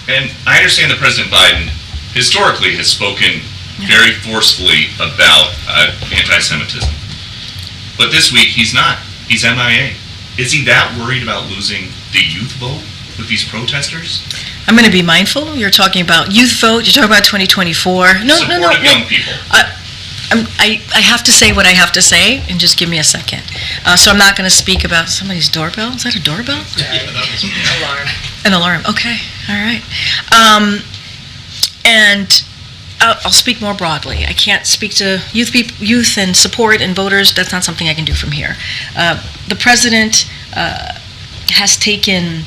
And I understand that President Biden historically has spoken very forcefully about anti-Semitism. But this week, he's not. He's MIA. Is he that worried about losing the youth vote with these protesters? I'm going to be mindful. You're talking about youth vote. You're talking about 2024. No. Young people. I have to say what I have to say, and just give me a second. So I'm not going to speak about somebody's doorbell. Is that a doorbell? Yeah, that was an alarm. An alarm. Okay. All right. And I'll speak more broadly. I can't speak to youth and support and voters. That's not something I can do from here. The president has taken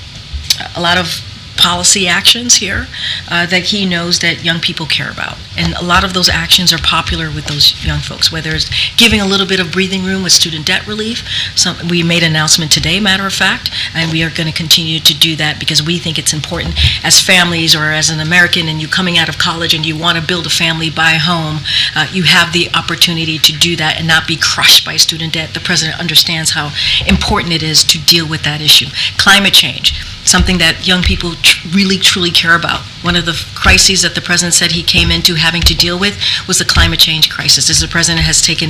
a lot of policy actions here that he knows that young people care about. And a lot of those actions are popular with those young folks, whether it's giving a little bit of breathing room with student debt relief. We made an announcement today, matter of fact, and we are going to continue to do that because we think it's important as families or as an American and you coming out of college and you want to build a family, buy a home, you have the opportunity to do that and not be crushed by student debt. The president understands how important it is to deal with that issue. Climate change, something that young people really, truly care about. One of the crises that the president said he came into having to deal with was the climate change crisis. As the president has taken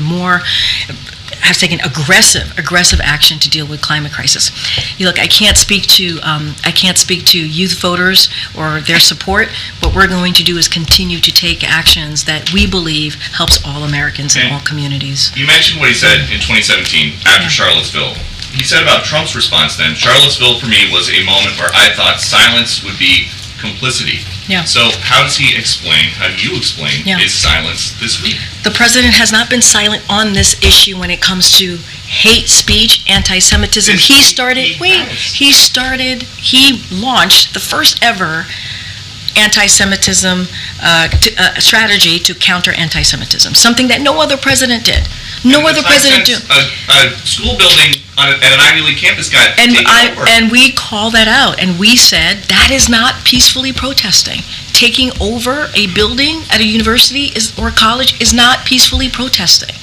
aggressive action to deal with climate crisis. Look, I can't speak to youth voters or their support. What we're going to do is continue to take actions that we believe helps all Americans and all communities. You mentioned what he said in 2017 after Charlottesville. He said about Trump's response then, Charlottesville for me was a moment where I thought silence would be complicity. Yeah. So how do you explain his silence this week? The president has not been silent on this issue when it comes to hate speech, anti-Semitism. He launched the first ever anti-Semitism strategy to counter anti-Semitism, something that no other president did. No other president did. A school building at an Ivy League campus got taken over. And we call that out, and we said that is not peacefully protesting. Taking over a building at a university or a college is not peacefully protesting.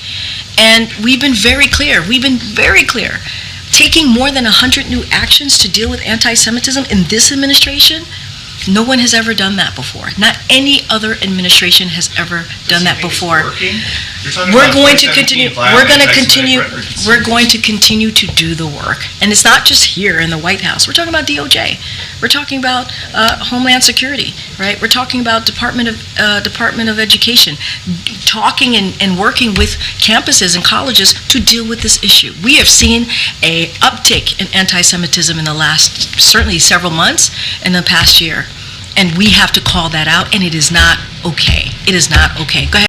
And we've been very clear. Taking more than 100 new actions to deal with anti-Semitism in this administration, no one has ever done that before. Not any other administration has ever done that before. We're going to continue. We're going to continue to do the work, and it's not just here in the White House. We're talking about DOJ. We're talking about Homeland Security, right? We're talking about Department of Education, talking and working with campuses and colleges to deal with this issue. We have seen a uptick in anti-Semitism in the last certainly several months in the past year. And we have to call that out, and it is not okay. It is not okay. Go ahead.